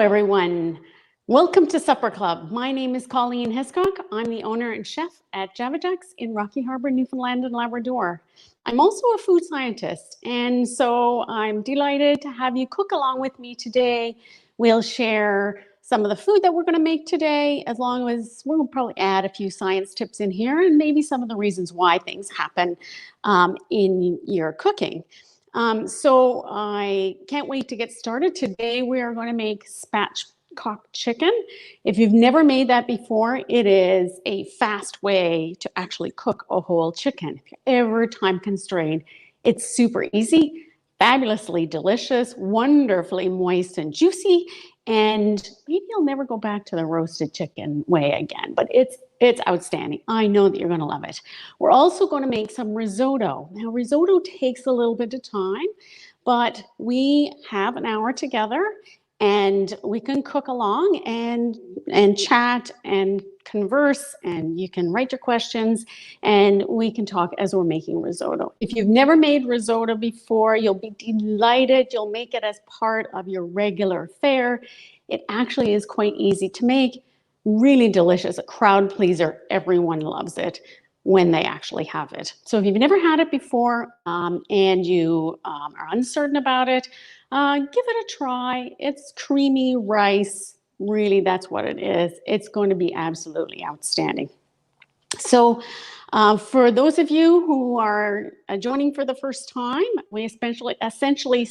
everyone. Welcome to Supper Club. My name is Colleen Hiscock. I'm the owner and chef at Java Jack's in Rocky Harbor, Newfoundland and Labrador. I'm also a food scientist, and so I'm delighted to have you cook along with me today. We'll share some of the food that we're going to make today, as long as we'll probably add a few science tips in here and maybe some of the reasons why things happen in your cooking. So I can't wait to get started. Today we are going to make Spatchcock chicken. If you've never made that before, it is a fast way to actually cook a whole chicken. If you're ever time constrained, it's super easy, fabulously delicious, wonderfully moist and juicy, and maybe you'll never go back to the roasted chicken way again, but it's outstanding. I know that you're going to love it. We're also going to make some risotto. Now, risotto takes a little bit of time, but we have an hour together and we can cook along and chat and converse, and you can write your questions and we can talk as we're making risotto. If you've never made risotto before, you'll be delighted. You'll make it as part of your regular fare. It actually is quite easy to make, really delicious, a crowd pleaser. Everyone loves it when they actually have it. So if you've never had it before and you are uncertain about it, give it a try. It's creamy rice. Really, that's what it is. It's going to be absolutely outstanding. So for those of you who are joining for the first time, we essentially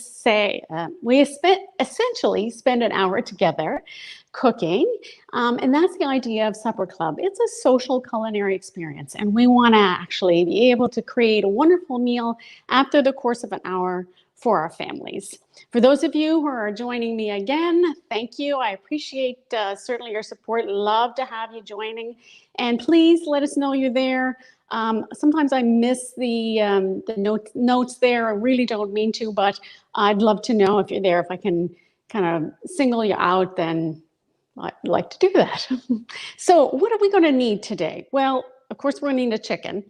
spend an hour together cooking, and that's the idea of Supper Club. It's a social culinary experience, and we want to actually be able to create a wonderful meal after the course of an hour for our families. For those of you who are joining me again, thank you. I appreciate certainly your support. Love to have you joining, and please let us know you're there. Sometimes I miss the notes there. I really don't mean to, but I'd love to know if you're there. If I can kind of single you out, then I'd like to do that. So what are we going to need today? Well, of course, we're going to need a chicken,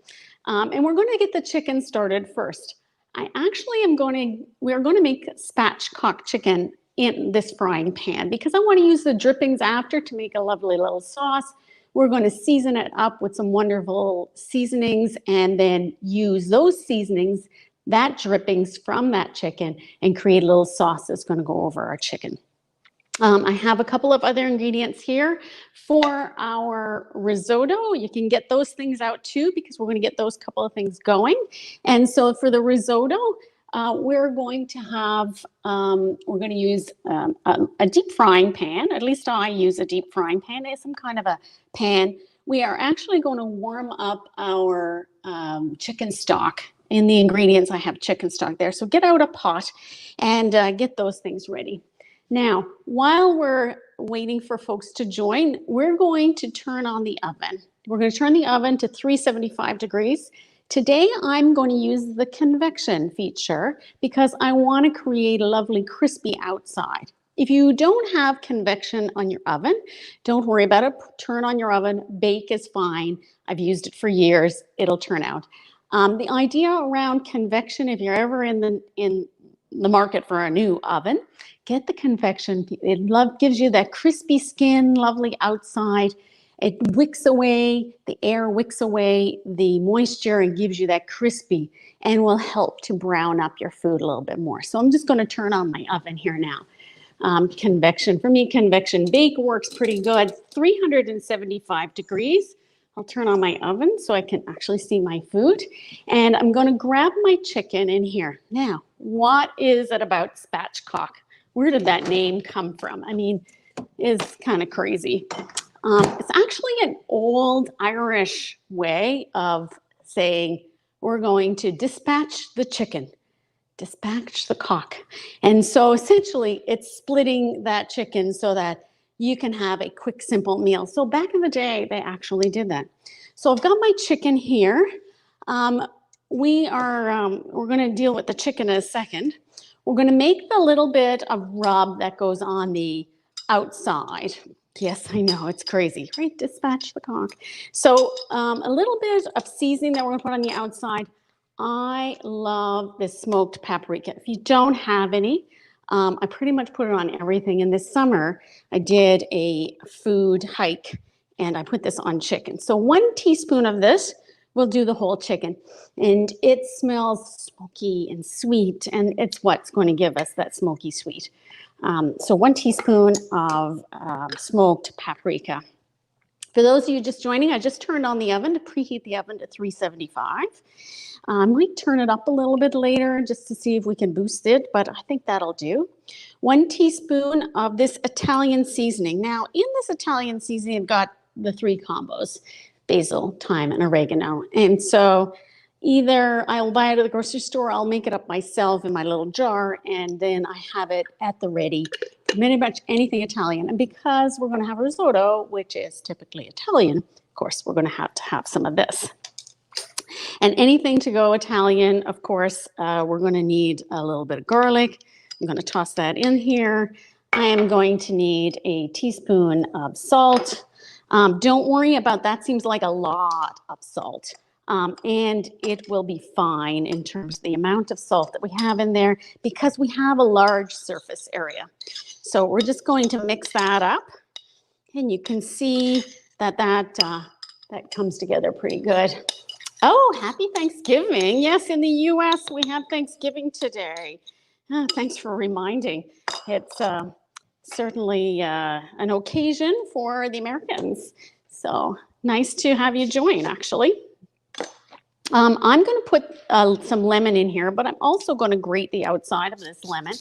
and we're going to get the chicken started first. We're going to make spatchcock chicken in this frying pan because I want to use the drippings after to make a lovely little sauce. We're going to season it up with some wonderful seasonings and then use those seasonings, that drippings from that chicken, and create a little sauce that's going to go over our chicken. I have a couple of other ingredients here for our risotto. You can get those things out too, because we're going to get those couple of things going. And so for the risotto, we're going to use a deep frying pan. At least I use a deep frying pan. It's some kind of a pan. We are actually going to warm up our chicken stock. In the ingredients, I have chicken stock there. So get out a pot and get those things ready. Now, while we're waiting for folks to join, we're going to turn on the oven. We're going to turn the oven to 375 degrees. Today, I'm going to use the convection feature because I want to create a lovely crispy outside. If you don't have convection on your oven, don't worry about it. Turn on your oven. Bake is fine. I've used it for years. It'll turn out. The idea around convection, if you're ever in the market for a new oven, get the convection. It gives you that crispy skin, lovely outside. It wicks away, the air wicks away the moisture and gives you that crispy and will help to brown up your food a little bit more. So I'm just going to turn on my oven here now. Convection, for me, convection bake works pretty good. 375 degrees. I'll turn on my oven so I can actually see my food. And I'm going to grab my chicken in here. Now, what is it about spatchcock? Where did that name come from? I mean, it's kind of crazy. It's actually an old Irish way of saying we're going to dispatch the chicken, dispatch the cock. And so essentially it's splitting that chicken so that you can have a quick, simple meal. So back in the day, they actually did that. So I've got my chicken here. We're going to deal with the chicken in a second. We're going to make the little bit of rub that goes on the outside. Yes, I know, it's crazy, right? Dispatch the cock. So a little bit of seasoning that we're going to put on the outside. I love this smoked paprika. If you don't have any, I pretty much put it on everything. And this summer, I did a food hike, and I put this on chicken. So 1 teaspoon of this will do the whole chicken. And it smells smoky and sweet, and it's what's going to give us that smoky sweet. So 1 teaspoon of smoked paprika. For those of you just joining, I just turned on the oven to preheat the oven to 375. I might turn it up a little bit later just to see if we can boost it, but I think that'll do. 1 teaspoon of this Italian seasoning. Now, in this Italian seasoning, I've got the 3 combos: basil, thyme, and oregano. And so either I'll buy it at the grocery store, I'll make it up myself in my little jar, and then I have it at the ready for pretty much anything Italian. And because we're going to have risotto, which is typically Italian, of course, we're going to have some of this. And anything to go Italian, of course, we're going to need a little bit of garlic. I'm going to toss that in here. I am going to need a teaspoon of salt. Don't worry about that. Seems like a lot of salt. And it will be fine in terms of the amount of salt that we have in there because we have a large surface area. So we're just going to mix that up. And you can see that that comes together pretty good. Oh, happy Thanksgiving. Yes, in the U.S. we have Thanksgiving today. Thanks for reminding. It's certainly an occasion for the Americans. So nice to have you join, actually. I'm going to put some lemon in here, but I'm also going to grate the outside of this lemon.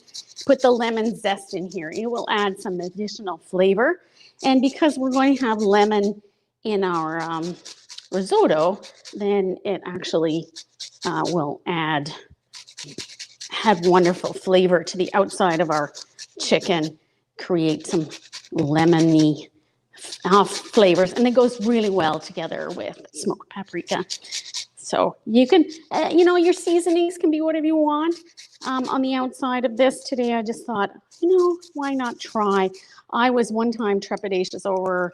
Put the lemon zest in here. It will add some additional flavor. And because we're going to have lemon in our risotto, then it actually will have wonderful flavor to the outside of our chicken, create some lemony flavors, and it goes really well together with smoked paprika. So you can, your seasonings can be whatever you want on the outside of this. Today I just thought, why not try? I was one time trepidatious over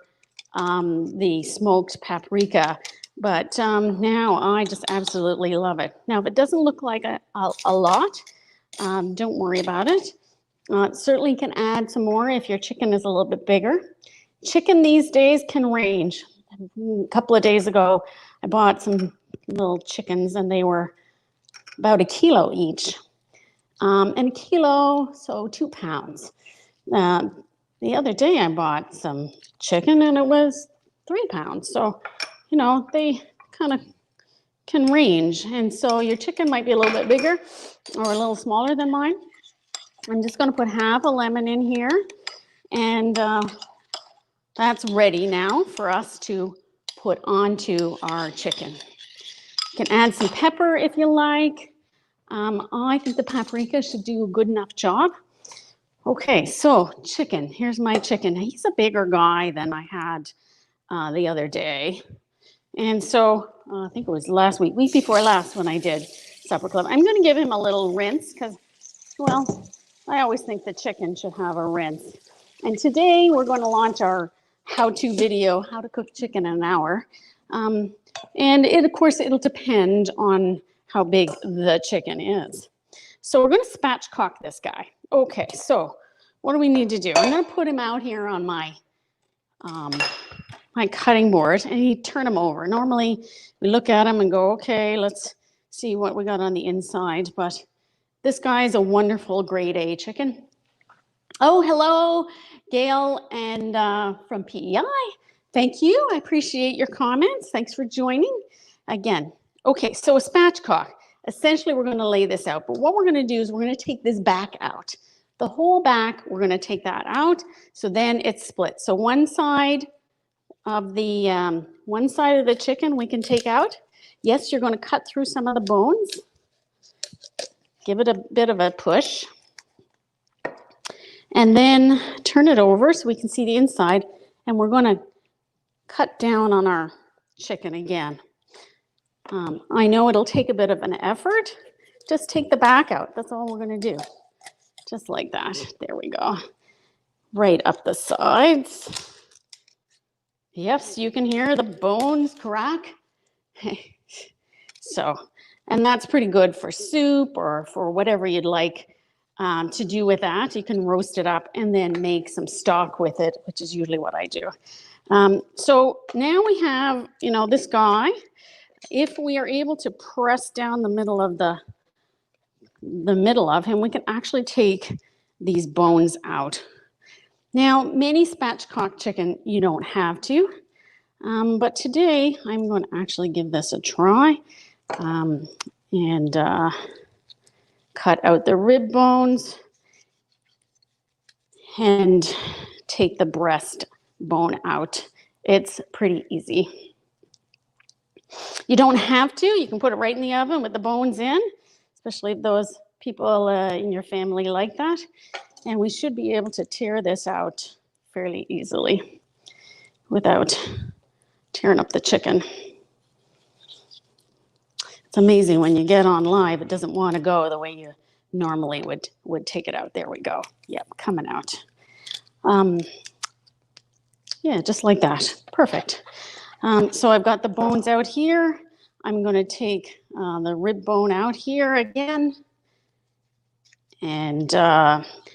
the smoked paprika, but now I just absolutely love it. Now, if it doesn't look like a lot, don't worry about it. Certainly can add some more if your chicken is a little bit bigger. Chicken these days can range. A couple of days ago, I bought some little chickens, and they were about 1 kilo each. And 1 kilo, so 2 pounds. The other day I bought some chicken, and it was 3 pounds. So, they kind of can range. And so your chicken might be a little bit bigger or a little smaller than mine. I'm just going to put half a lemon in here, and that's ready now for us to put onto our chicken. You can add some pepper if you like. I think the paprika should do a good enough job. Okay, so chicken. Here's my chicken. He's a bigger guy than I had the other day. And so I think it was week before last when I did supper club. I'm going to give him a little rinse because, well, I always think the chicken should have a rinse. And today we're going to launch our how-to video, how to cook chicken in an hour. And of course, it'll depend on how big the chicken is. So we're going to spatchcock this guy. Okay, so what do we need to do? I'm going to put him out here on my my cutting board, and you turn him over. Normally, we look at him and go, okay, let's see what we got on the inside. But this guy is a wonderful grade A chicken. Oh, hello, Gail, and from PEI. Thank you. I appreciate your comments. Thanks for joining again. Okay, so a spatchcock. Essentially, we're going to lay this out. But what we're going to do is we're going to take this back out. The whole back, we're going to take that out. So then it's split. So one side of the chicken we can take out. Yes, you're going to cut through some of the bones. Give it a bit of a push. And then turn it over so we can see the inside. And we're going to cut down on our chicken again. I know it'll take a bit of an effort. Just take the back out. That's all we're going to do. Just like that. There we go. Right up the sides. Yes, you can hear the bones crack. So, and that's pretty good for soup or for whatever you'd like to do with that. You can roast it up and then make some stock with it, which is usually what I do. So now we have, this guy. If we are able to press down the middle of him, we can actually take these bones out. Now, many spatchcock chicken, you don't have to, but today I'm going to actually give this a try and cut out the rib bones and take the breast bone out. It's pretty easy. You don't have to. You can put it right in the oven with the bones in, especially if those people in your family like that. And we should be able to tear this out fairly easily without tearing up the chicken. It's amazing when you get on live, it doesn't want to go the way you normally would take it out. There we go. Yep, coming out. Yeah, just like that. Perfect. So I've got the bones out here. I'm going to take the rib bone out here again. And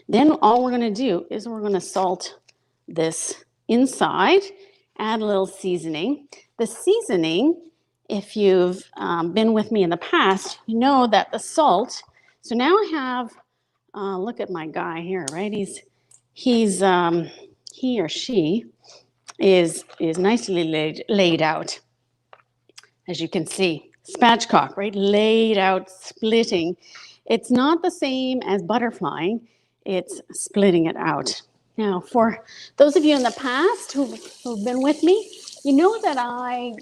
then all we're going to do is we're going to salt this inside, add a little seasoning. The seasoning, if you've been with me in the past, you know that the salt, so now I have, look at my guy here, right? He or she is nicely laid out, as you can see. Spatchcock, right? Laid out, splitting. It's not the same as butterflying. It's splitting it out. Now, for those of you in the past who've been with me, you know that I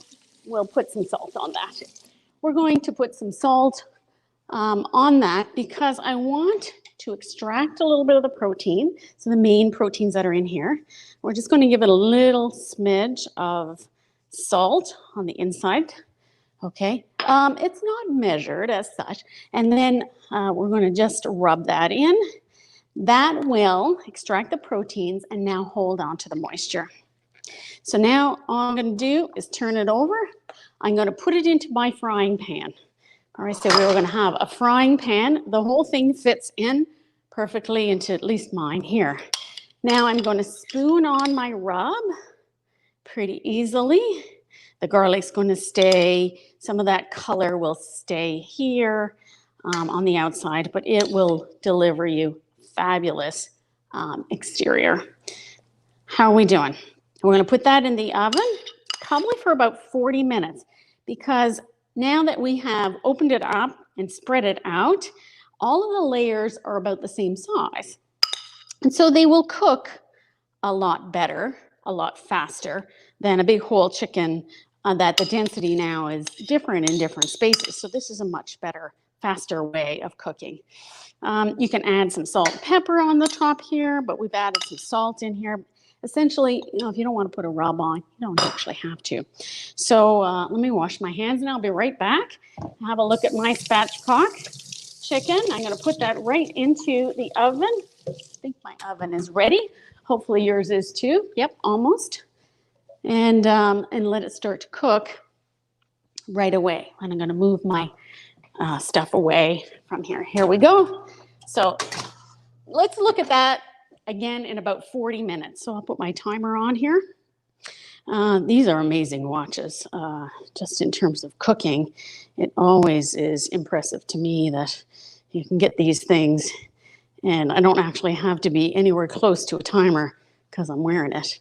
will put some salt on that. We're going to put some salt on that because I want to extract a little bit of the protein, so the main proteins that are in here. We're just going to give it a little smidge of salt on the inside. Okay, it's not measured as such. And then we're going to just rub that in. That will extract the proteins and now hold on to the moisture. So now all I'm going to do is turn it over. I'm going to put it into my frying pan. All right, so we were going to have a frying pan. The whole thing fits in perfectly into at least mine here. Now I'm going to spoon on my rub pretty easily. The garlic's going to stay, some of that color will stay here on the outside, but it will deliver you fabulous exterior. How are we doing? We're going to put that in the oven probably for about 40 minutes because now that we have opened it up and spread it out, all of the layers are about the same size. And so they will cook a lot better, a lot faster than a big whole chicken that the density now is different in different spaces. So this is a much better, faster way of cooking. You can add some salt and pepper on the top here, but we've added some salt in here. Essentially, if you don't want to put a rub on, you don't actually have to. So let me wash my hands and I'll be right back. Have a look at my spatchcock chicken. I'm going to put that right into the oven. I think my oven is ready. Hopefully yours is too. Yep, almost. And let it start to cook right away. And I'm going to move my stuff away from here. Here we go. So let's look at that again in about 40 minutes. So I'll put my timer on here. These are amazing watches. Just in terms of cooking, it always is impressive to me that you can get these things and I don't actually have to be anywhere close to a timer because I'm wearing it.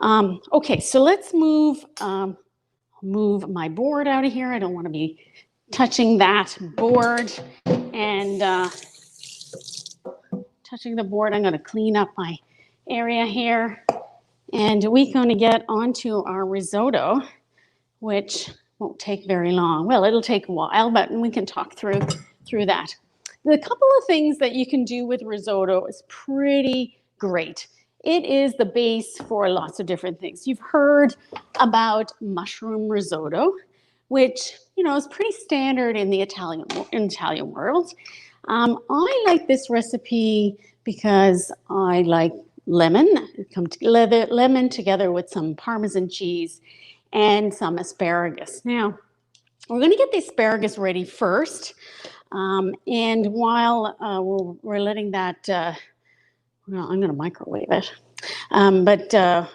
Okay, so let's move my board out of here. I don't want to be touching that board and touching the board. I'm going to clean up my area here. And we're going to get onto our risotto, which won't take very long. Well, it'll take a while, but we can talk through that. The couple of things that you can do with risotto is pretty great. It is the base for lots of different things. You've heard about mushroom risotto, which, is pretty standard in the Italian world. I like this recipe because I like lemon together with some Parmesan cheese and some asparagus. Now, we're going to get the asparagus ready first. And while we're letting that, well, I'm going to microwave it. But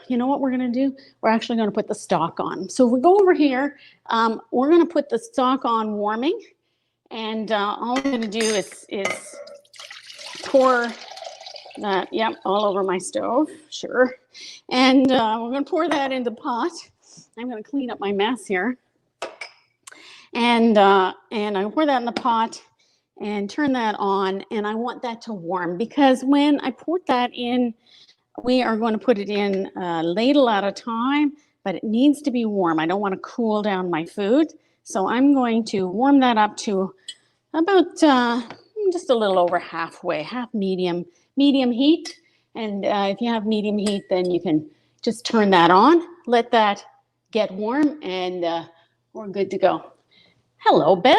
you know what we're going to do? We're actually going to put the stock on. So if we go over here, we're going to put the stock on warming. And all I'm going to do is pour that, yep, all over my stove, sure. And we're going to pour that into the pot. I'm going to clean up my mess here. And I pour that in the pot and turn that on. And I want that to warm because when I pour that in, we are going to put it in a ladle at a time, but it needs to be warm. I don't want to cool down my food. So I'm going to warm that up to about just a little over halfway, half medium heat. And if you have medium heat, then you can just turn that on, let that get warm, and we're good to go. Hello, Bev.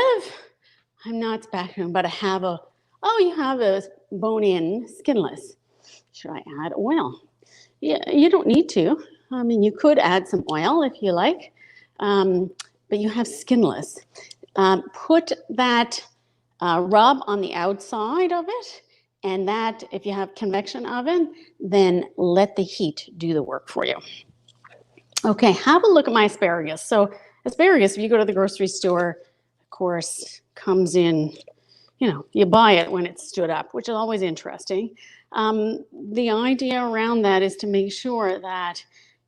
I'm not Spatchcock, but I have a, oh, you have a bone-in skinless. Should I add oil? Yeah, you don't need to. I mean, you could add some oil if you like, but you have skinless. Put that rub on the outside of it, and that, if you have convection oven, then let the heat do the work for you. Okay, have a look at my asparagus. So asparagus, if you go to the grocery store, of course, comes in, you know, you buy it when it's stood up, which is always interesting. The idea around that is to make sure that,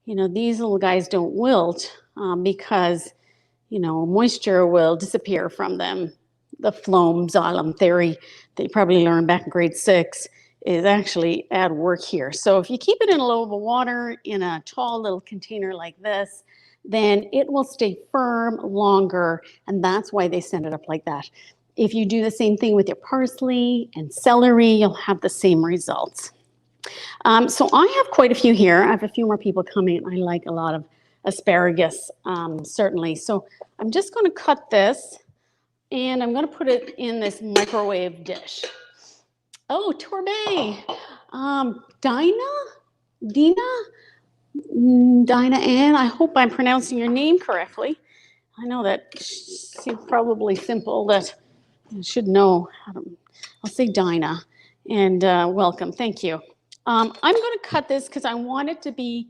you know, these little guys don't wilt because, you know, moisture will disappear from them. The phloem xylem theory that you probably learned back in grade 6 is actually at work here. So if you keep it in a little of water in a tall little container like this, then it will stay firm longer, and that's why they send it up like that. If you do the same thing with your parsley and celery, you'll have the same results. So I have quite a few here. I have a few more people coming. I like a lot of asparagus, certainly. So I'm just going to cut this, and I'm going to put it in this microwave dish. Oh, Torbay. Dinah Ann, I hope I'm pronouncing your name correctly. I know that seems probably simple, that I should know. I'll say Dinah, and welcome, thank you. I'm going to cut this because I want it to be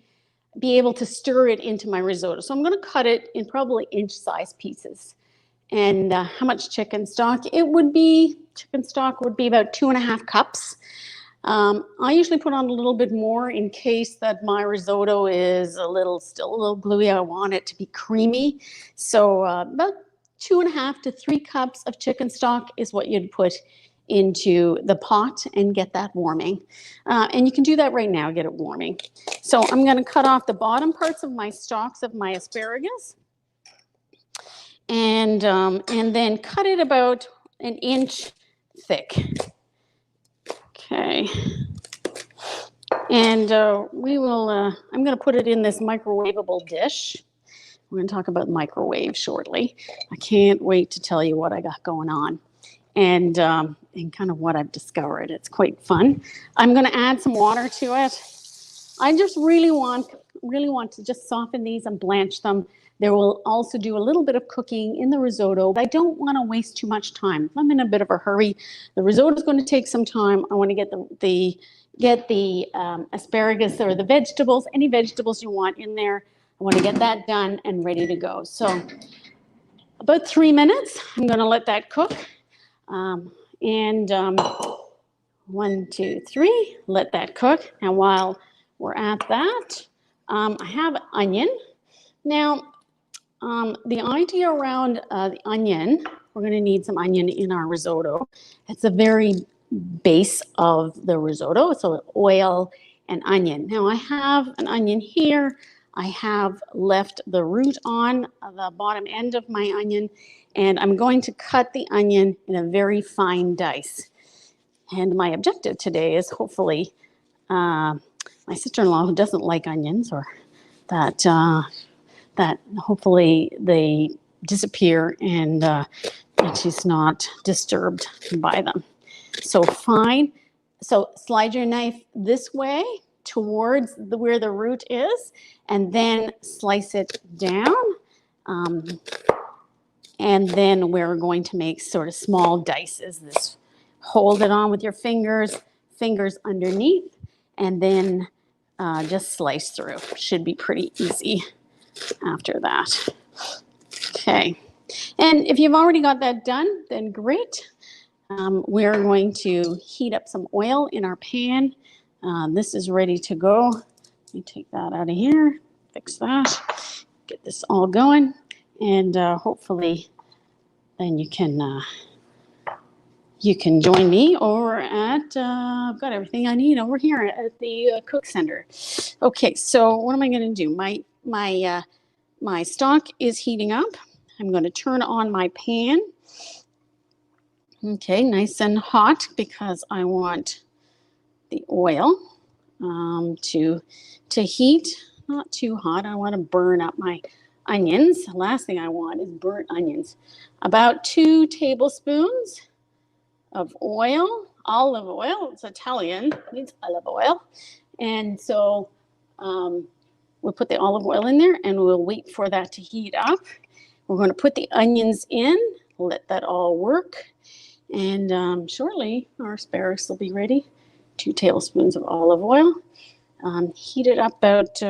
able to stir it into my risotto. So I'm going to cut it in probably inch-sized pieces. And how much chicken stock? Chicken stock would be about 2.5 cups. I usually put on a little bit more in case that my risotto is still a little gluey. I want it to be creamy. So about 2.5 to 3 cups of chicken stock is what you'd put into the pot and get that warming. And you can do that right now, get it warming. So I'm going to cut off the bottom parts of my stalks of my asparagus. And then cut it about 1 inch thick. Okay. And I'm going to put it in this microwavable dish. We're going to talk about microwave shortly. I can't wait to tell you what I got going on and kind of what I've discovered. It's quite fun. I'm going to add some water to it. I just really want to just soften these and blanch them. There will also do a little bit of cooking in the risotto. I don't want to waste too much time. I'm in a bit of a hurry. The risotto is going to take some time. I want to get the asparagus or the vegetables, any vegetables you want in there. I want to get that done and ready to go. So about 3 minutes, I'm going to let that cook. 1, 2, 3, let that cook. And while we're at that, I have onion. Now, the idea around the onion, we're going to need some onion in our risotto. It's the very base of the risotto, so oil and onion. Now, I have an onion here. I have left the root on the bottom end of my onion, and I'm going to cut the onion in a very fine dice. And my objective today is hopefully my sister-in-law, who doesn't like onions, or that hopefully they disappear and she's not disturbed by them. So fine. So slide your knife this way towards where the root is, and then slice it down. And then we're going to make sort of small dices. This, hold it on with your fingers underneath, and then just slice through. Should be pretty easy after that. Okay. And if you've already got that done, then great. We're going to heat up some oil in our pan. This is ready to go. Let me take that out of here, fix that, get this all going, and hopefully then you can join me over at, I've got everything I need over here at the Cook Center. Okay, so what am I going to do? My stock is heating up. I'm going to turn on my pan. Okay, nice and hot because I want the oil to heat. Not too hot. I want to burn up my onions. The last thing I want is burnt onions. About 2 tablespoons of oil, olive oil. It's Italian, it means olive oil. And so we'll put the olive oil in there and we'll wait for that to heat up. We're going to put the onions in, let that all work. And shortly our asparagus will be ready. 2 tablespoons of olive oil. Heat it up about,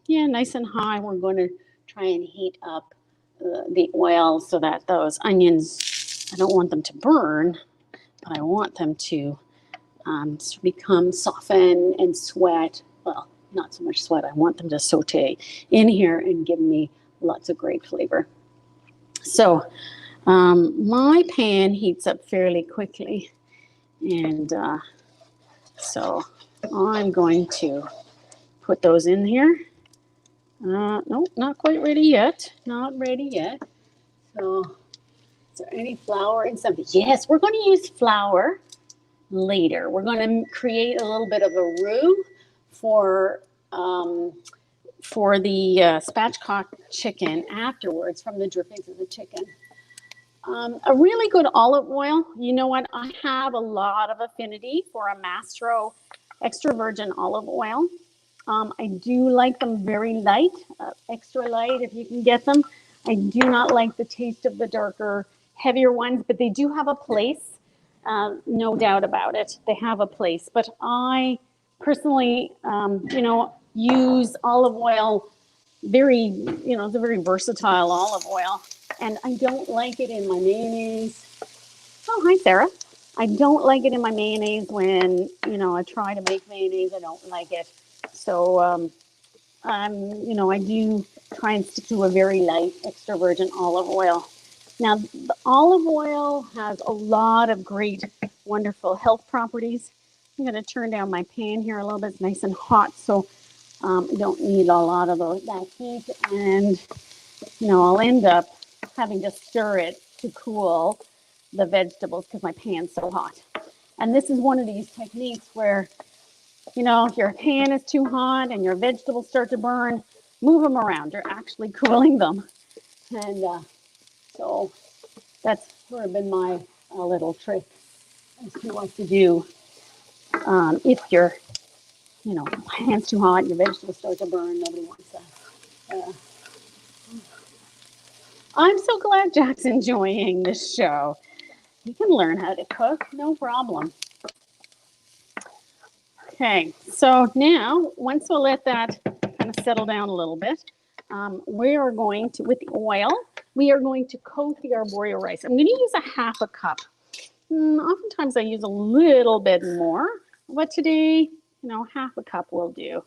nice and high. We're going to try and heat up the oil so that those onions, I don't want them to burn, but I want them to become soften and sweat. Well, not so much sweat. I want them to saute in here and give me lots of great flavor. So my pan heats up fairly quickly, and so I'm going to put those in here. Nope, not quite ready yet. Not ready yet. So is there any flour in something? Yes, we're going to use flour later. We're going to create a little bit of a roux for the spatchcock chicken afterwards from the drippings of the chicken. A really good olive oil. You know what? I have a lot of affinity for a Mastro extra virgin olive oil. I do like them very light, extra light if you can get them. I do not like the taste of the darker, heavier ones, but they do have a place. No doubt about it. They have a place. But I personally, use olive oil very, it's a very versatile olive oil. And I don't like it in my mayonnaise. Oh, hi, Sarah. I don't like it in my mayonnaise when, I try to make mayonnaise. I don't like it. So, I do try and stick to a very light extra virgin olive oil. Now, the olive oil has a lot of great, wonderful health properties. I'm going to turn down my pan here a little bit. It's nice and hot, so I don't need a lot of that heat. And, I'll end up having to stir it to cool the vegetables because my pan's so hot. And this is one of these techniques where, if your pan is too hot and your vegetables start to burn, move them around. You're actually cooling them. And so that's sort of been my little trick as to what to do if your, pan's too hot, your vegetables start to burn. Nobody wants that. I'm so glad Jack's enjoying this show. You can learn how to cook, no problem. Okay, so now, once we'll let that kind of settle down a little bit, we are going to, with the oil, we are going to coat the arborio rice. I'm going to use a half a cup. Oftentimes I use a little bit more, but today, half a cup will do.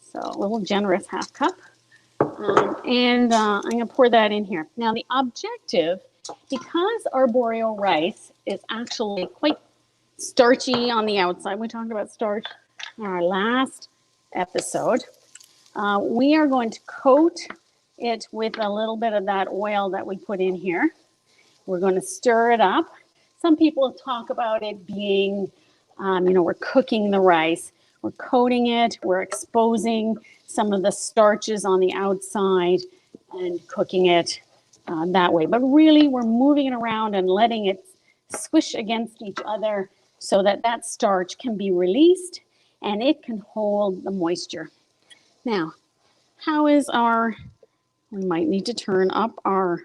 So a little generous half cup. And I'm going to pour that in here. Now the objective, because arborio rice is actually quite starchy on the outside. We talked about starch in our last episode. We are going to coat it with a little bit of that oil that we put in here. We're going to stir it up. Some people talk about it being, we're cooking the rice. We're coating it. We're exposing some of the starches on the outside and cooking it that way. But really, we're moving it around and letting it squish against each other so that that starch can be released and it can hold the moisture. Now, how is we might need to turn up our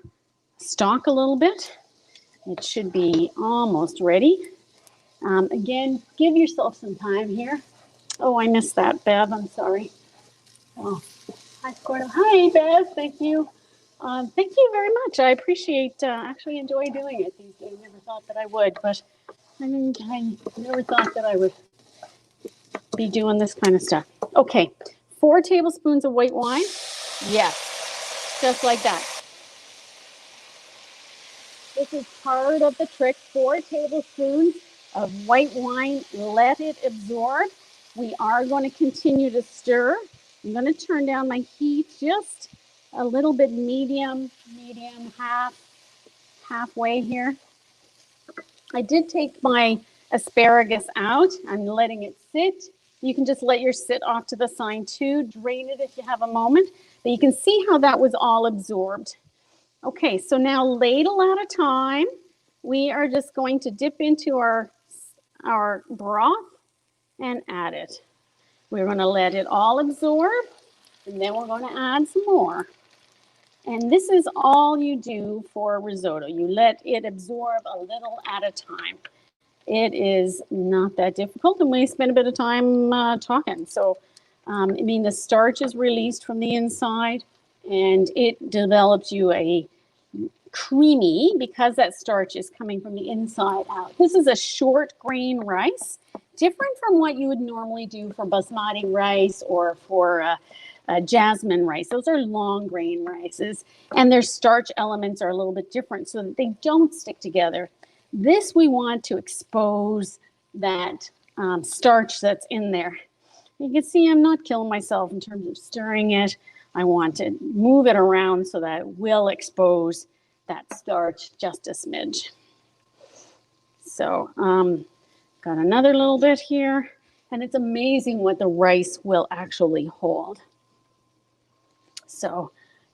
stock a little bit. It should be almost ready. Again, give yourself some time here. Oh, I missed that, Bev. I'm sorry. Oh, hi, Squirtle. Hi, Bev. Thank you. Thank you very much. I appreciate, actually enjoy doing it these days. Never thought that I would, but I never thought that I would be doing this kind of stuff. Okay, 4 tablespoons of white wine. Yes, just like that. This is part of the trick. 4 tablespoons of white wine. Let it absorb. We are going to continue to stir. I'm going to turn down my heat just a little bit medium, halfway here. I did take my asparagus out. I'm letting it sit. You can just let yours sit off to the side too. Drain it if you have a moment. But you can see how that was all absorbed. Okay, so now ladle at a time, we are just going to dip into our broth and add it. We're going to let it all absorb, and then we're going to add some more. And this is all you do for risotto. You let it absorb a little at a time. It is not that difficult, and we spend a bit of time talking. So, I mean, the starch is released from the inside, and it develops you a creamy, because that starch is coming from the inside out. This is a short grain rice, different from what you would normally do for basmati rice or for jasmine rice. Those are long grain rices, and their starch elements are a little bit different so that they don't stick together. This, we want to expose that starch that's in there. You can see I'm not killing myself in terms of stirring it. I want to move it around so that it will expose that starch just a smidge. So got another little bit here, and it's amazing what the rice will actually hold. So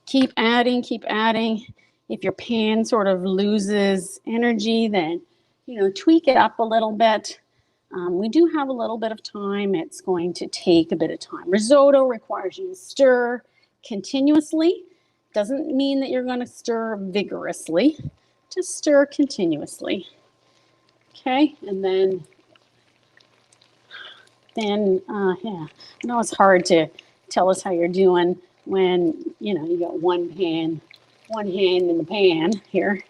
keep adding, keep adding. If your pan sort of loses energy, then, you know, tweak it up a little bit. We do have a little bit of time. It's going to take a bit of time. Risotto requires you to stir continuously. Doesn't mean that you're going to stir vigorously. Just stir continuously. Okay, and then yeah, I know it's hard to tell us how you're doing when, you know, you got one hand in the pan here,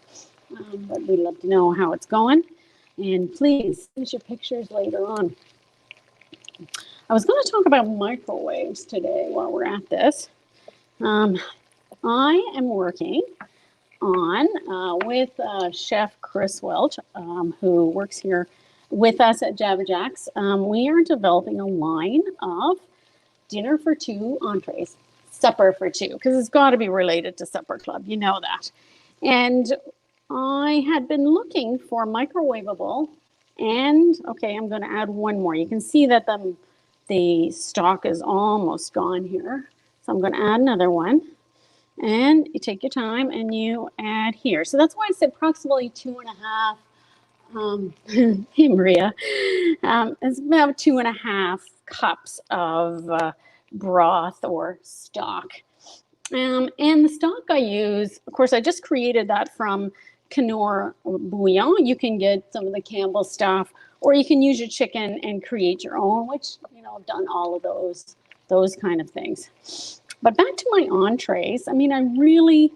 but we'd love to know how it's going. And please send us your pictures later on. I was going to talk about microwaves today while we're at this. I am working on with Chef Chris Welch, who works here with us at Java Jack's. We are developing a line of dinner for 2 entrees, supper for 2, because it's got to be related to Supper Club. You know that. And I had been looking for microwavable, and okay, I'm going to add one more. You can see that the stock is almost gone here. So I'm going to add another one. And you take your time and you add here. So that's why I said approximately 2.5. Hey, Maria. It's about 2.5 cups of broth or stock. And the stock I use, of course, I just created that from Knorr bouillon. You can get some of the Campbell stuff, or you can use your chicken and create your own, which, you know, I've done all of those kind of things. But back to my entrees. I mean, I really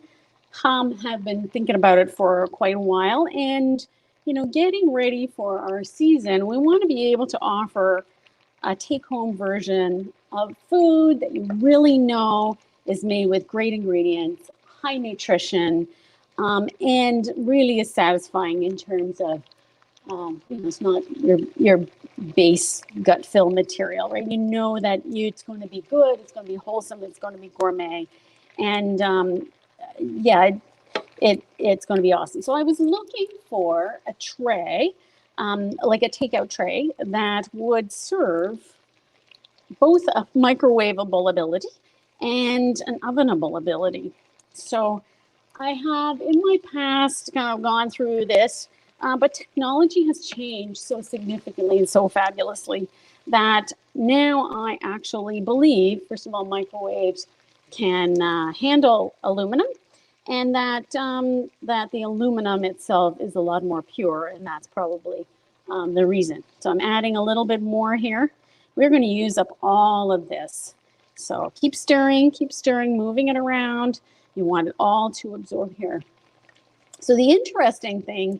have been thinking about it for quite a while, and, you know, getting ready for our season, we want to be able to offer a take-home version of food that you really know is made with great ingredients, high nutrition, and really is satisfying in terms of, you know, it's not your base gut fill material, right? You know that it's going to be good, it's going to be wholesome, it's going to be gourmet, and yeah, it's going to be awesome. So I was looking for a tray, like a takeout tray that would serve both a microwavable ability and an ovenable ability. So I have in my past kind of gone through this, but technology has changed so significantly and so fabulously that now I actually believe, first of all, microwaves can handle aluminum, and that that the aluminum itself is a lot more pure, and that's probably the reason. So I'm adding a little bit more here. We're going to use up all of this. So keep stirring, moving it around. You want it all to absorb here. So the interesting thing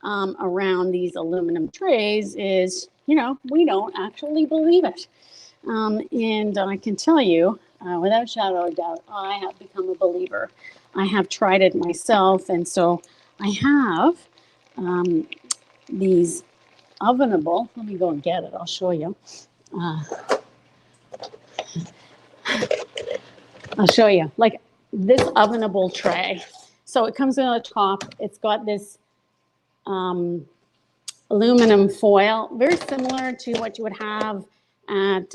around these aluminum trays is, you know, we don't actually believe it. And I can tell you, without shadow of doubt, I have become a believer. I have tried it myself, and so I have these ovenable. Let me go and get it. I'll show you. I'll show you, like this ovenable tray. So it comes on the top. It's got this aluminum foil, very similar to what you would have at,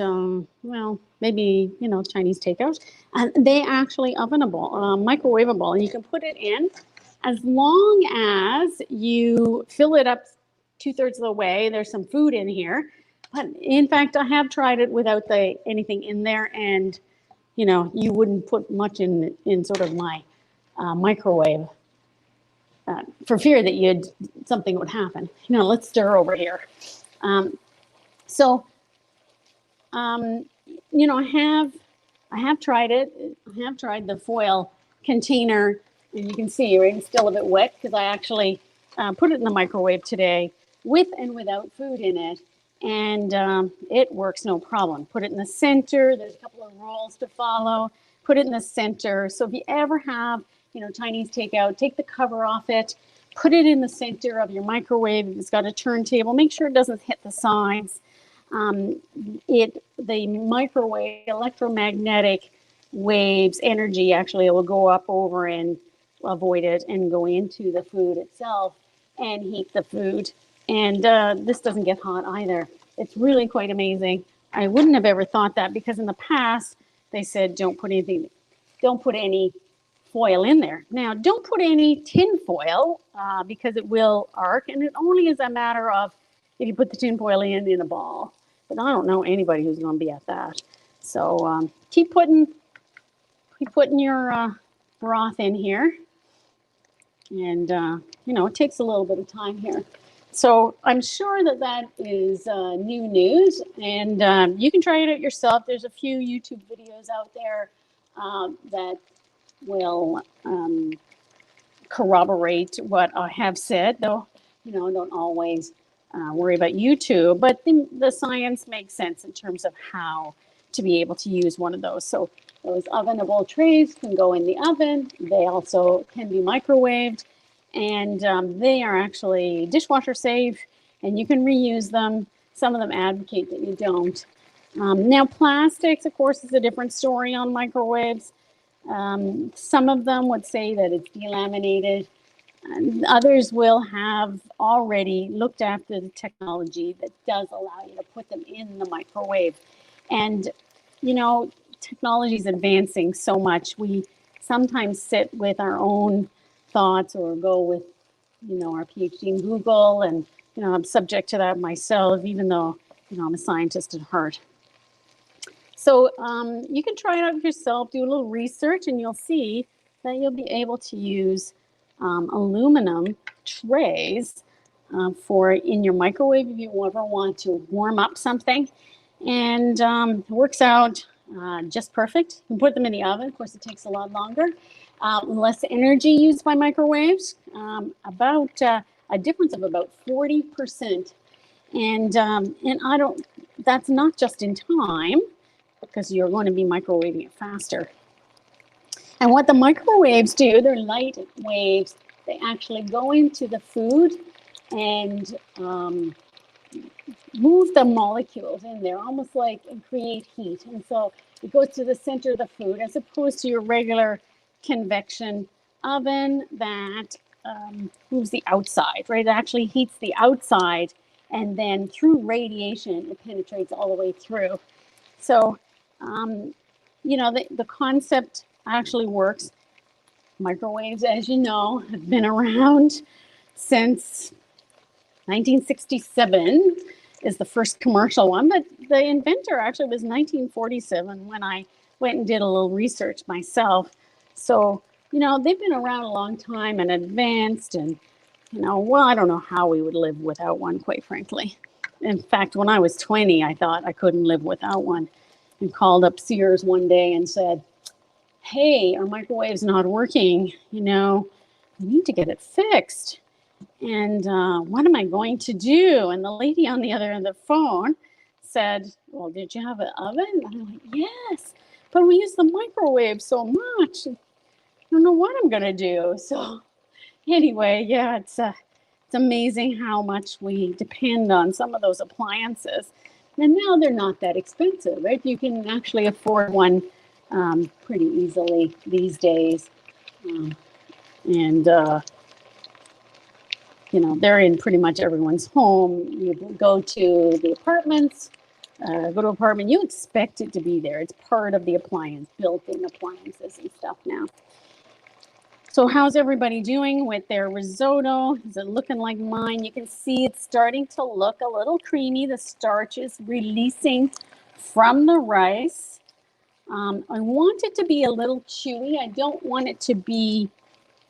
well, maybe, you know, Chinese takeout. And they actually ovenable, microwavable, and you can put it in as long as you fill it up 2/3 of the way. There's some food in here, but in fact, I have tried it without anything in there, and you know, you wouldn't put much in sort of my microwave for fear that something would happen. You know, let's stir over here. You know, I have tried it. I have tried the foil container, and you can see, right, it's still a bit wet because I actually put it in the microwave today with and without food in it, and it works no problem. Put it in the center. There's a couple of rules to follow. Put it in the center. So if you ever have, you know, Chinese takeout, take the cover off it, put it in the center of your microwave. If it's got a turntable, make sure it doesn't hit the sides. The microwave electromagnetic waves energy actually will go up over and avoid it and go into the food itself and heat the food. And this doesn't get hot either. It's really quite amazing. I wouldn't have ever thought that because in the past they said don't put any foil in there. Now don't put any tin foil because it will arc, and it only is a matter of if you put the tin foil in a ball. But I don't know anybody who's going to be at that. So keep putting your broth in here, and you know, it takes a little bit of time here. So I'm sure that is new news, and you can try it out yourself. There's a few YouTube videos out there that will corroborate what I have said, though, you know, don't always worry about YouTube, but the science makes sense in terms of how to be able to use one of those. So those ovenable trays can go in the oven. They also can be microwaved, and they are actually dishwasher safe, and you can reuse them. Some of them advocate that you don't. Now, plastics, of course, is a different story on microwaves. Some of them would say that it's delaminated. And others will have already looked after the technology that does allow you to put them in the microwave. And, you know, technology is advancing so much. We sometimes sit with our own thoughts or go with, you know, our PhD in Google. And, you know, I'm subject to that myself, even though, you know, I'm a scientist at heart. So you can try it out yourself, do a little research, and you'll see that you'll be able to use aluminum trays for in your microwave if you ever want to warm up something, and it works out just perfect. You can put them in the oven. Of course, it takes a lot longer. Less energy used by microwaves, about a difference of about 40%, and I don't. That's not just in time, because you're going to be microwaving it faster. And what the microwaves do, they're light waves. They actually go into the food and move the molecules in there, almost like, and create heat. And so it goes to the center of the food, as opposed to your regular convection oven that moves the outside, right? It actually heats the outside, and then through radiation, it penetrates all the way through. So, you know, the concept actually works. Microwaves, as you know, have been around since 1967 is the first commercial one, but the inventor actually was 1947 when I went and did a little research myself. So, you know, they've been around a long time and advanced, and, you know, well, I don't know how we would live without one, quite frankly. In fact, when I was 20, I thought I couldn't live without one, and called up Sears one day and said, hey, our microwave's not working, you know, we need to get it fixed. And what am I going to do? And the lady on the other end of the phone said, well, did you have an oven? And I'm like, yes, but we use the microwave so much. I don't know what I'm going to do. So anyway, yeah, it's amazing how much we depend on some of those appliances. And now they're not that expensive, right? You can actually afford one pretty easily these days. You know, they're in pretty much everyone's home. You go to the apartments, go to an apartment, you expect it to be there. It's part of the appliance, built-in appliances and stuff now. So how's everybody doing with their risotto? Is it looking like mine? You can see it's starting to look a little creamy. The starch is releasing from the rice. I want it to be a little chewy. I don't want it to be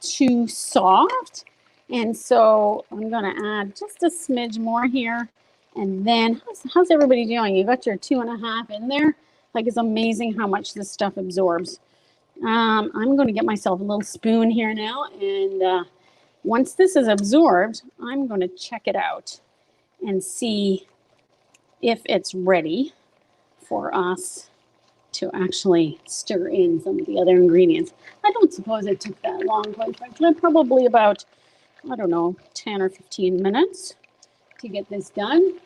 too soft. And so I'm going to add just a smidge more here. And then how's everybody doing? You got your 2.5 in there? Like, it's amazing how much this stuff absorbs. I'm going to get myself a little spoon here now. And once this is absorbed, I'm going to check it out and see if it's ready for us to actually stir in some of the other ingredients. I don't suppose it took that long, quite frankly. Probably about, I don't know, 10 or 15 minutes to get this done.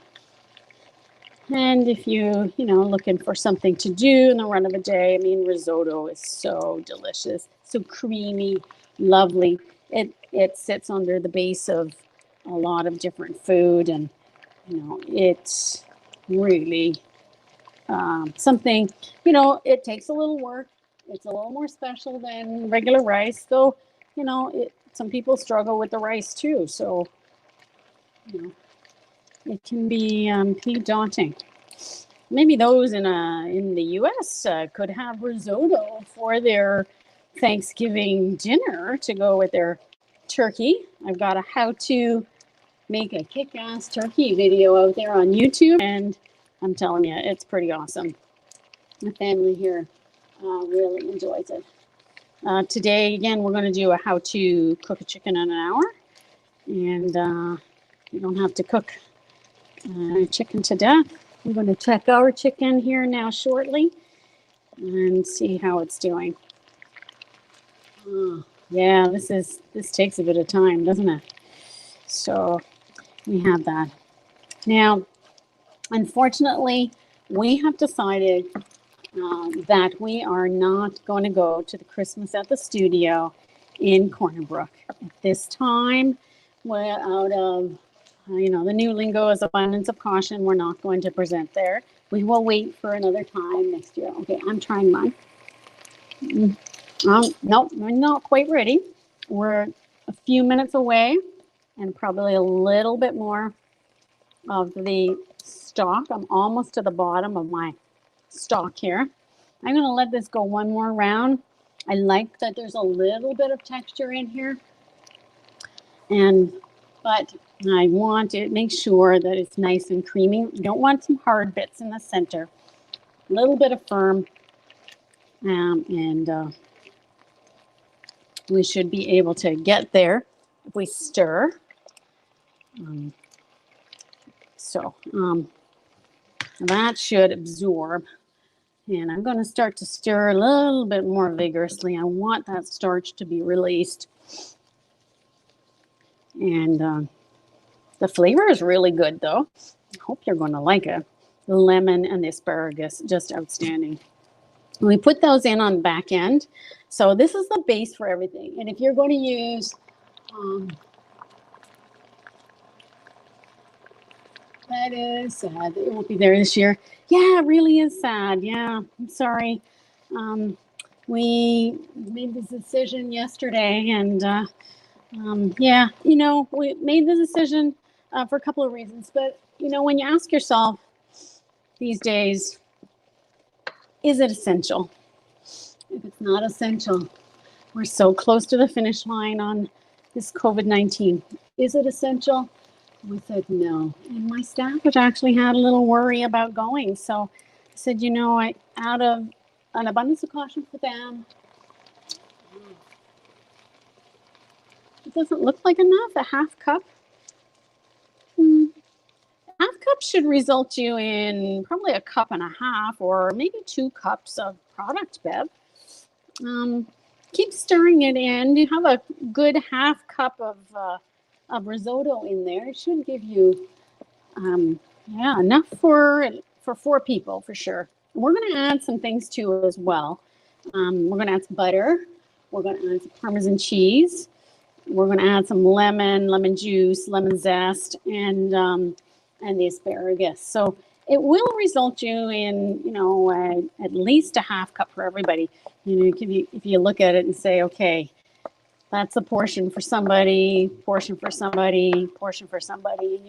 And if you know, looking for something to do in the run of a day, I mean, risotto is so delicious, so creamy, lovely. It sits under the base of a lot of different food, and, you know, it's really something, you know, it takes a little work. It's a little more special than regular rice, though, you know, some people struggle with the rice too. So, you know, it can be pretty daunting. Maybe those in the U.S. Could have risotto for their Thanksgiving dinner to go with their turkey. I've got a how to make a kick-ass turkey video out there on YouTube, and I'm telling you, it's pretty awesome. The family here really enjoys it. Today, again, we're going to do a how to cook a chicken in an hour. And you don't have to cook chicken to death. I'm going to check our chicken here now shortly and see how it's doing. Yeah, this takes a bit of time, doesn't it? So we have that. Now, unfortunately, we have decided that we are not going to go to the Christmas at the Studio in Corner Brook. At this time, we're out of, you know, the new lingo is abundance of caution. We're not going to present there. We will wait for another time next year. Okay, I'm trying mine. Nope, we're not quite ready. We're a few minutes away, and probably a little bit more of the stock. I'm almost to the bottom of my stock here. I'm going to let this go one more round. I like that there's a little bit of texture in here, but I want to make sure that it's nice and creamy. You don't want some hard bits in the center. A little bit of firm, and we should be able to get there if we stir. So that should absorb. And I'm going to start to stir a little bit more vigorously. I want that starch to be released. And the flavor is really good, though. I hope you're going to like it. The lemon and the asparagus, just outstanding. We put those in on the back end. So this is the base for everything. And if you're going to use that is sad. It won't be there this year. Yeah, it really is sad. Yeah, I'm sorry. We made this decision yesterday, and yeah, you know, we made the decision for a couple of reasons. But, you know, when you ask yourself these days, is it essential? If it's not essential, We're so close to the finish line on this COVID-19. Is it essential? We said no. And my staff had actually had a little worry about going. So I said, you know, out of an abundance of caution for them, it doesn't look like enough, a half cup. Half cup should result you in probably a cup and a half or maybe 2 cups of product, Bev. Keep stirring it in. You have a good half cup of risotto in there. It should give you, enough for 4 people for sure. We're going to add some things too as well. We're going to add some butter. We're going to add some Parmesan cheese. We're going to add some lemon juice, lemon zest, and the asparagus. So it will result you in, you know, at least a half cup for everybody. You know, if you look at it and say, okay, that's a portion for somebody, portion for somebody, portion for somebody, and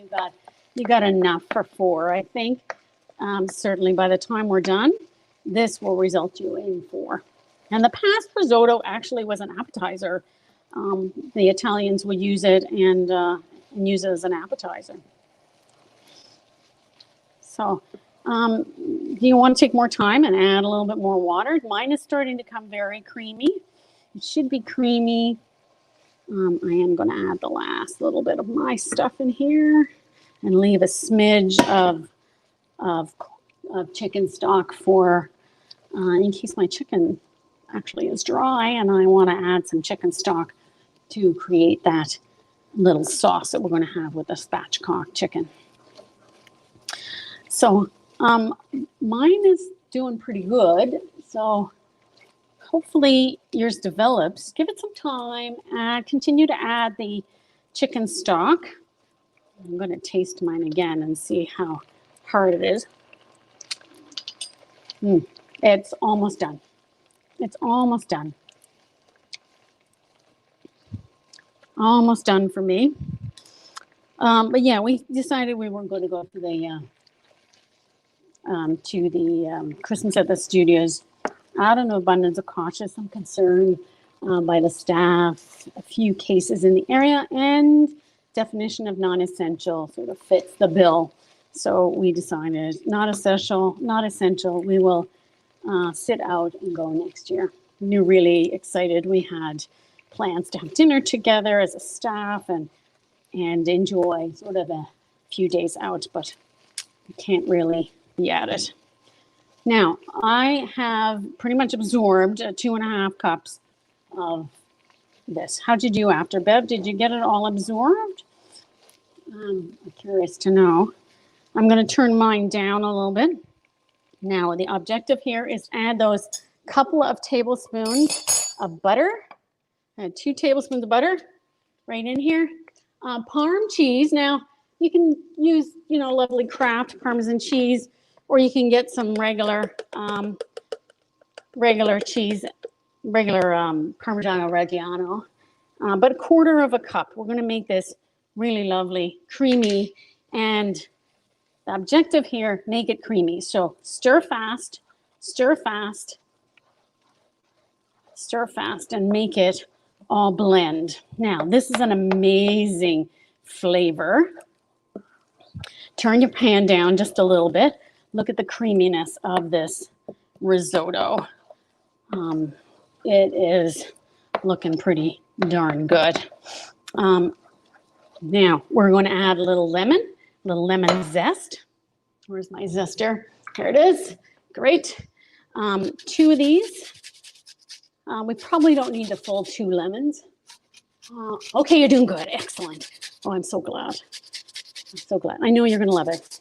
you got enough for 4. I think certainly by the time we're done, this will result you in 4. And the past risotto actually was an appetizer. The Italians would use it and use it as an appetizer. So you want to take more time and add a little bit more water. Mine is starting to become very creamy. It should be creamy. I am going to add the last little bit of my stuff in here and leave a smidge of chicken stock for in case my chicken actually is dry and I want to add some chicken stock to create that little sauce that we're going to have with the spatchcock chicken. So mine is doing pretty good. So hopefully yours develops. Give it some time. Continue to add the chicken stock. I'm going to taste mine again and see how hard it is. It's almost done. It's almost done. Almost done for me. But yeah, we decided we weren't going to go to the Christmas at the Studios out of an abundance of caution. I'm concerned by the staff, a few cases in the area, and definition of non-essential sort of fits the bill. So we decided not essential. We will sit out and go next year. We're really excited. We had plans to have dinner together as a staff and enjoy sort of a few days out, but we can't really be at it. Now, I have pretty much absorbed 2.5 cups of this. How'd you do after, Bev? Did you get it all absorbed? I'm curious to know. I'm going to turn mine down a little bit. Now, the objective here is to add those couple of tablespoons of butter. 2 tablespoons of butter right in here. Parm cheese. Now, you can use, you know, lovely Kraft Parmesan cheese, or you can get some regular cheese, Parmigiano Reggiano. But 1/4 cup. We're going to make this really lovely, creamy, and the objective here, make it creamy. So stir fast, and make it all blend. Now, this is an amazing flavor. Turn your pan down just a little bit. Look at the creaminess of this risotto. It is looking pretty darn good. Now, we're going to add a little lemon zest. Where's my zester? Here it is. Great. 2 of these. We probably don't need the full 2 lemons. Okay, you're doing good. Excellent. Oh, I'm so glad. I'm so glad. I know you're going to love it.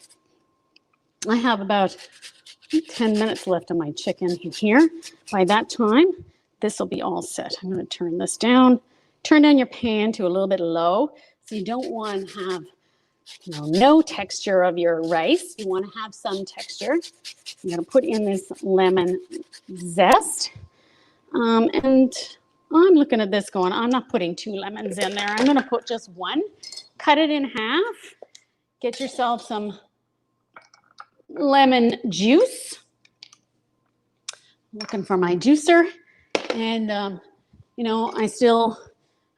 I have about 10 minutes left of my chicken here. By that time, this will be all set. I'm going to turn this down. Turn down your pan to a little bit low. So you don't want to have no texture of your rice. You want to have some texture. I'm going to put in this lemon zest. And I'm looking at this going, I'm not putting 2 lemons in there. I'm going to put just 1. Cut it in half. Get yourself some lemon juice. Looking for my juicer. And you know, I've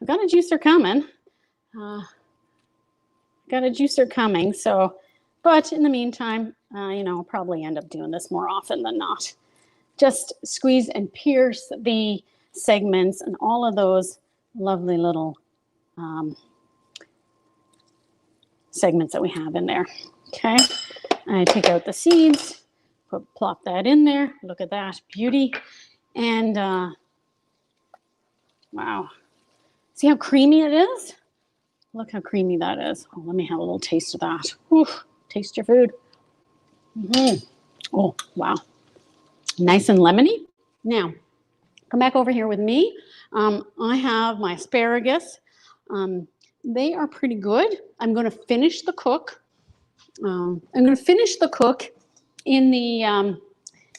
got a juicer coming. So, but in the meantime, you know, I'll probably end up doing this more often than not. Just squeeze and pierce the segments and all of those lovely little segments that we have in there. Okay, I take out the seeds, plop that in there. Look at that beauty. And wow, see how creamy it is? Look how creamy that is. Oh, let me have a little taste of that. Oof, taste your food. Oh, wow. Nice and lemony. Now, come back over here with me. I have my asparagus. They are pretty good. I'm going to finish the cook. I'm going to finish the cook in the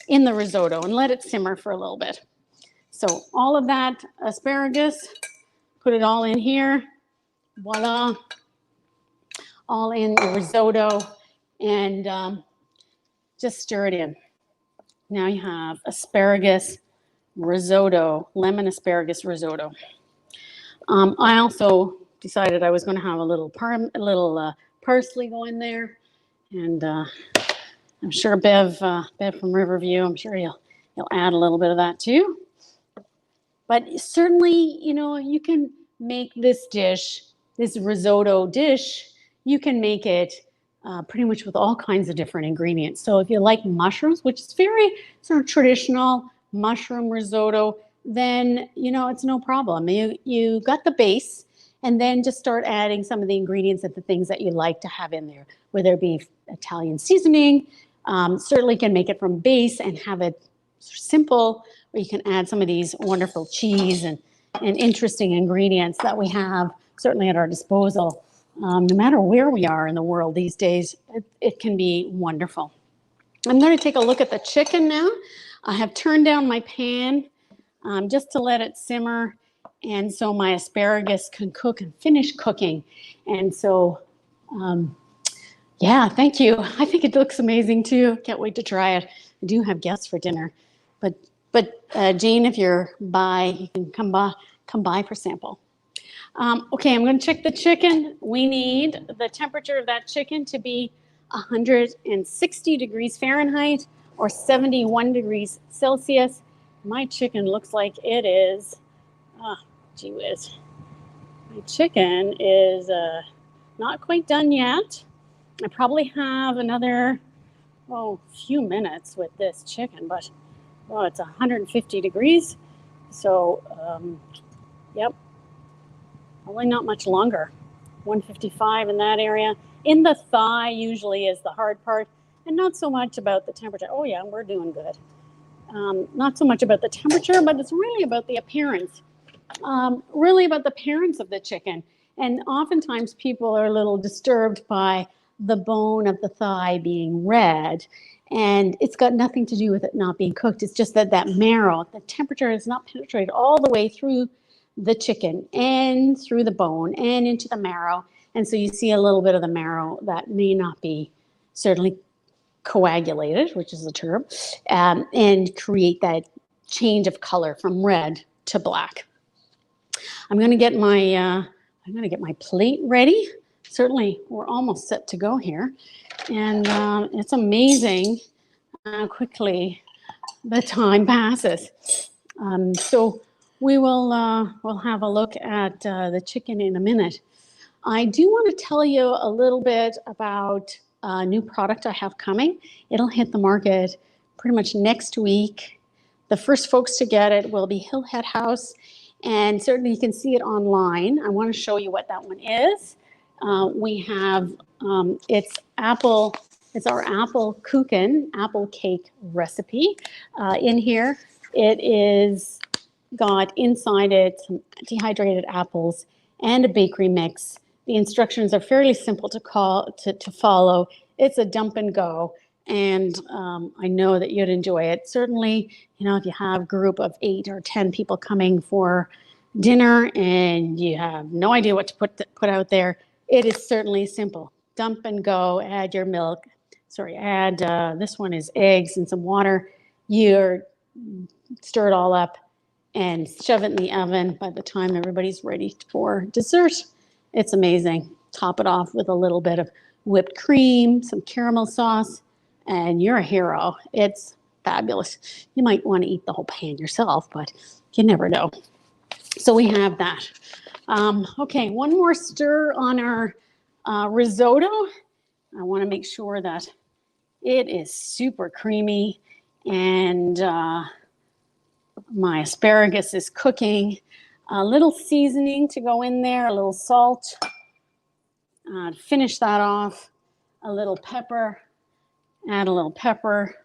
risotto and let it simmer for a little bit. So all of that asparagus, put it all in here. Voila. All in the risotto, and just stir it in. Now you have asparagus risotto, lemon asparagus risotto. I also decided I was going to have a little parsley go in there, and I'm sure Bev from Riverview, I'm sure you'll add a little bit of that too. But certainly, you know, you can make this dish, this risotto dish, you can make it pretty much with all kinds of different ingredients. So if you like mushrooms, which is very sort of traditional mushroom risotto, then, you know, it's no problem. You got the base, and then just start adding some of the ingredients of the things that you like to have in there, whether it be Italian seasoning. Certainly can make it from base and have it simple, or you can add some of these wonderful cheese and interesting ingredients that we have certainly at our disposal. No matter where we are in the world these days, it can be wonderful. I'm going to take a look at the chicken now. I have turned down my pan just to let it simmer, and so my asparagus can cook and finish cooking. And so, yeah, thank you. I think it looks amazing too. Can't wait to try it. I do have guests for dinner, but Jane, if you're by, you can come by for sample. Okay, I'm going to check the chicken. We need the temperature of that chicken to be 160 degrees Fahrenheit or 71 degrees Celsius. My chicken looks like it is, gee whiz. My chicken is not quite done yet. I probably have another, few minutes with this chicken, but, it's 150 degrees. So, yep. Probably not much longer. 155 in that area. In the thigh usually is the hard part, and not so much about the temperature. Oh yeah, we're doing good. Not so much about the temperature, but it's really about the appearance. Really about the appearance of the chicken. And oftentimes people are a little disturbed by the bone of the thigh being red, and it's got nothing to do with it not being cooked. It's just that marrow, the temperature has not penetrated all the way through the chicken and through the bone and into the marrow. And so you see a little bit of the marrow that may not be certainly coagulated, which is the term, and create that change of color from red to black. I'm going to get my plate ready. Certainly, we're almost set to go here, and it's amazing how quickly the time passes. So we will we'll have a look at the chicken in a minute. I do want to tell you a little bit about a new product I have coming. It'll hit the market pretty much next week. The first folks to get it will be Hillhead House, and certainly you can see it online. I want to show you what that one is. We have it's our apple kuchen, apple cake recipe in here. It is got inside it some dehydrated apples and a bakery mix. The instructions are fairly simple to follow. It's a dump and go, and I know that you'd enjoy it. Certainly, you know, if you have a group of 8 or 10 people coming for dinner and you have no idea what to put out there, it is certainly simple. Dump and go, add your milk. This one is eggs and some water. You stir it all up, and shove it in the oven by the time everybody's ready for dessert. It's amazing. Top it off with a little bit of whipped cream, some caramel sauce, and you're a hero. It's fabulous. You might want to eat the whole pan yourself, but you never know. So we have that. Okay, one more stir on our risotto. I want to make sure that it is super creamy and my asparagus is cooking. A little seasoning to go in there, a little salt. Finish that off. A little pepper. Add a little pepper.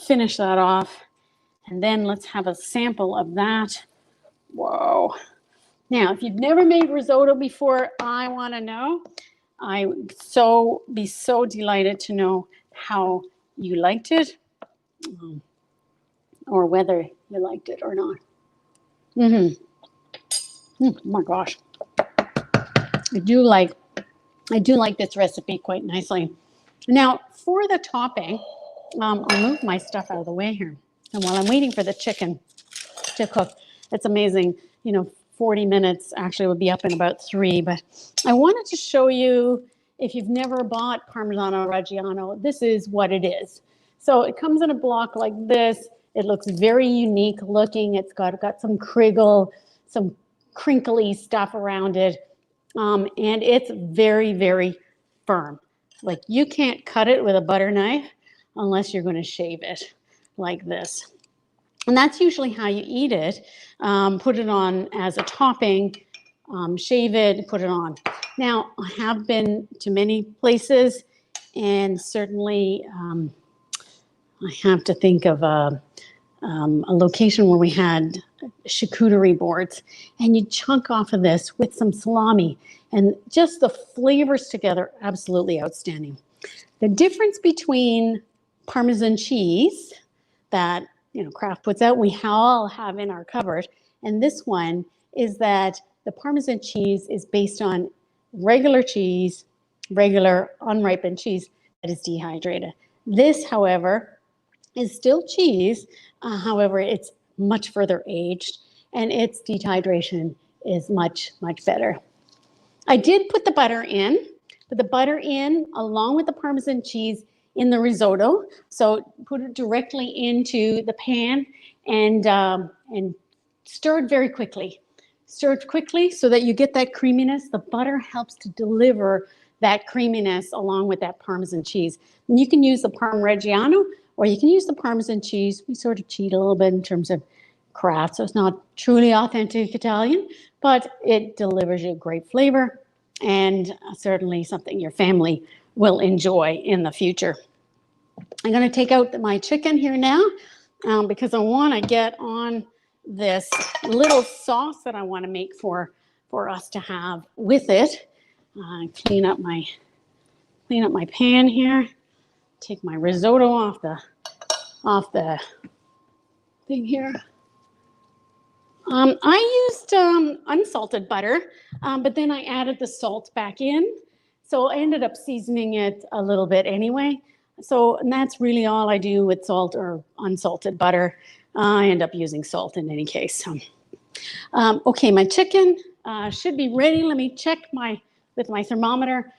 Finish that off. And then let's have a sample of that. Whoa. Now, if you've never made risotto before, I want to know. I would be so delighted to know how you liked it, or whether you liked it or not. Oh my gosh, I do like this recipe quite nicely. Now, for the topping, I'll move my stuff out of the way here, and while I'm waiting for the chicken to cook, it's amazing. 40 minutes, actually would be up in about 3, but I wanted to show you, if you've never bought Parmigiano-Reggiano, this is what it is. So it comes in a block like this. It looks very unique looking. It's got some criggle, some crinkly stuff around it. And it's very, very firm. Like, you can't cut it with a butter knife unless you're going to shave it like this. And that's usually how you eat it. Put it on as a topping, shave it, put it on. Now, I have been to many places, and certainly I have to think of a location where we had charcuterie boards, and you chunk off of this with some salami, and just the flavors together, absolutely outstanding. The difference between Parmesan cheese that Kraft puts out, we all have in our cupboard, and this one is that the Parmesan cheese is based on regular cheese, regular unripened cheese that is dehydrated. This, however, is still cheese. However, it's much further aged, and its dehydration is much, much better. I did put the butter in, along with the Parmesan cheese in the risotto. So put it directly into the pan and stir it very quickly. Stir it quickly so that you get that creaminess. The butter helps to deliver that creaminess along with that Parmesan cheese. And you can use the Parmigiano, or you can use the Parmesan cheese. We sort of cheat a little bit in terms of Kraft, so it's not truly authentic Italian, but it delivers you great flavor, and certainly something your family will enjoy in the future. I'm going to take out my chicken here now because I want to get on this little sauce that I want to make for us to have with it. Clean up my pan here. Take my risotto off the thing here. I used unsalted butter, but then I added the salt back in. So I ended up seasoning it a little bit anyway. And that's really all I do with salt or unsalted butter. I end up using salt in any case. Okay, my chicken should be ready. Let me check with my thermometer.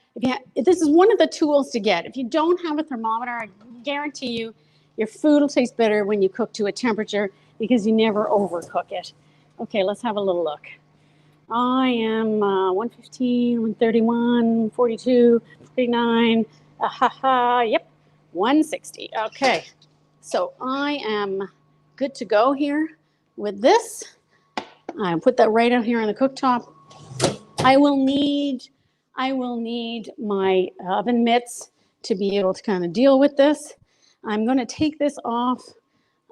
This is one of the tools to get. If you don't have a thermometer, I guarantee you your food will taste better when you cook to a temperature because you never overcook it. Okay, let's have a little look. I am 115, 131, 42, 49, yep, 160. Okay, so I am good to go here with this. I put that right out here on the cooktop. I will need my oven mitts to be able to kind of deal with this. I'm going to take this off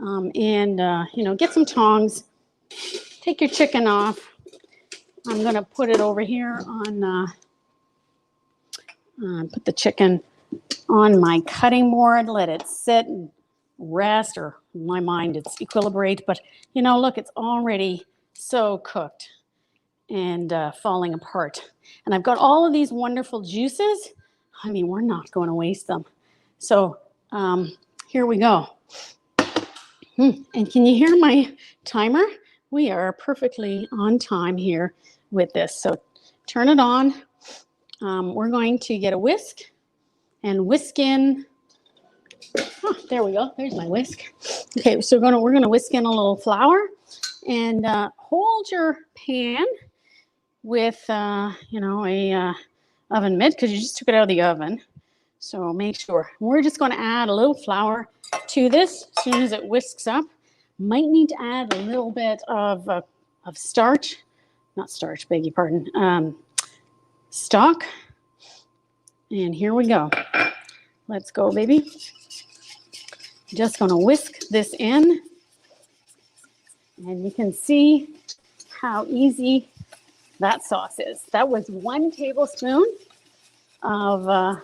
and get some tongs. Take your chicken off. I'm going to put it over here on, put the chicken on my cutting board, let it sit and rest, or in my mind it's equilibrate, but look, it's already so cooked and falling apart. And I've got all of these wonderful juices. I mean, we're not going to waste them. So here we go. And can you hear my timer? We are perfectly on time here with this. So turn it on. We're going to get a whisk and whisk in. Oh, there we go. There's my whisk. Okay, so we're gonna whisk in a little flour, and hold your pan with you know, a oven mitt, because you just took it out of the oven. So make sure. We're just going to add a little flour to this as soon as it whisks up. Might need to add a little bit of starch, not starch, beg your pardon, stock. And here we go. Let's go, baby. Just going to whisk this in. And you can see how easy that sauce is. That was 1 tablespoon of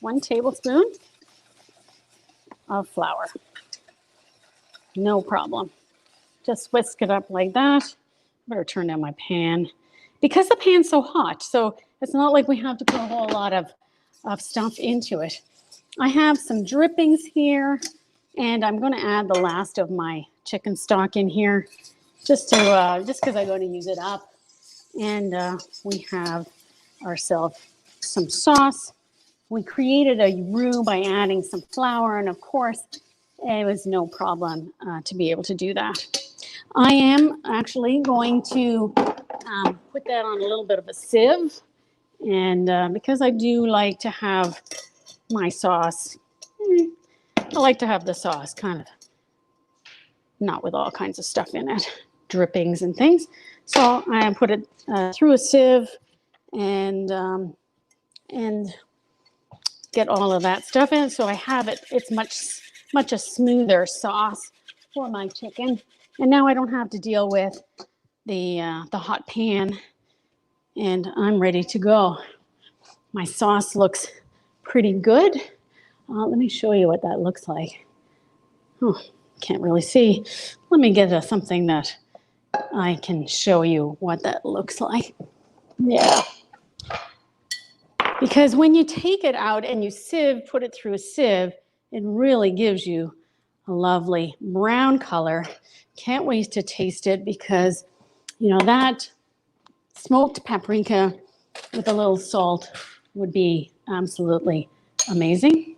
1 tablespoon of flour. No problem. Just whisk it up like that. Better turn down my pan because the pan's so hot. So it's not like we have to put a whole lot of stuff into it. I have some drippings here, and I'm going to add the last of my chicken stock in here, just because I'm going to use it up. And we have ourselves some sauce. We created a roux by adding some flour, and of course, it was no problem to be able to do that. I am actually going to put that on a little bit of a sieve, and because I do like to have my sauce, I like to have the sauce kind of not with all kinds of stuff in it, drippings and things. So I put it through a sieve and get all of that stuff in. So I have it. It's much a smoother sauce for my chicken. And now I don't have to deal with the hot pan, and I'm ready to go. My sauce looks pretty good. Let me show you what that looks like. Oh, can't really see. Let me get something that I can show you what that looks like. Yeah. Because when you take it out and you put it through a sieve, it really gives you a lovely brown color. Can't wait to taste it because, you know, that smoked paprika with a little salt would be absolutely amazing.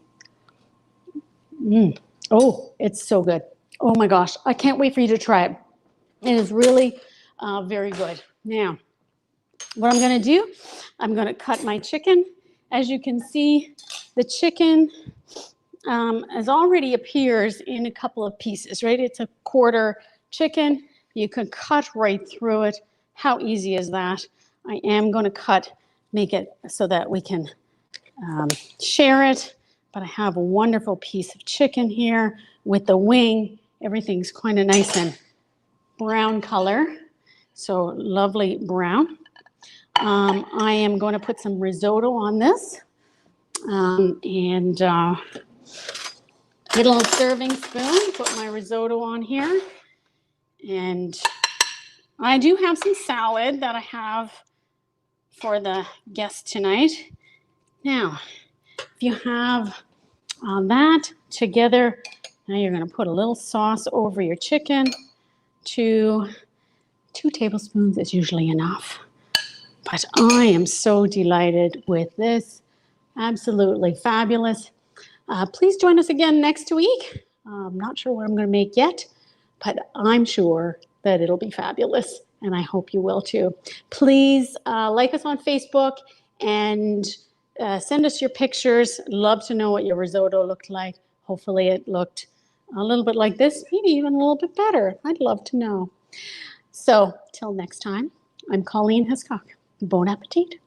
Oh, it's so good. Oh my gosh, I can't wait for you to try it. It is really very good. Now, what I'm going to do, I'm going to cut my chicken. As you can see, the chicken already appears in a couple of pieces, right? It's a quarter chicken. You can cut right through it. How easy is that? I am going to make it so that we can share it. But I have a wonderful piece of chicken here with the wing. Everything's kind of nice and brown color. So lovely brown. I am going to put some risotto on this. And get a little serving spoon, put my risotto on here. And I do have some salad that I have for the guests tonight. Now, if you have that together, now you're going to put a little sauce over your chicken. 2 tablespoons is usually enough. But I am so delighted with this. Absolutely fabulous. Please join us again next week. I'm not sure what I'm going to make yet, but I'm sure that it'll be fabulous, and I hope you will too. Please like us on Facebook and send us your pictures. Love to know what your risotto looked like. Hopefully it looked a little bit like this, maybe even a little bit better. I'd love to know. So till next time, I'm Colleen Hiscock. Bon appetit.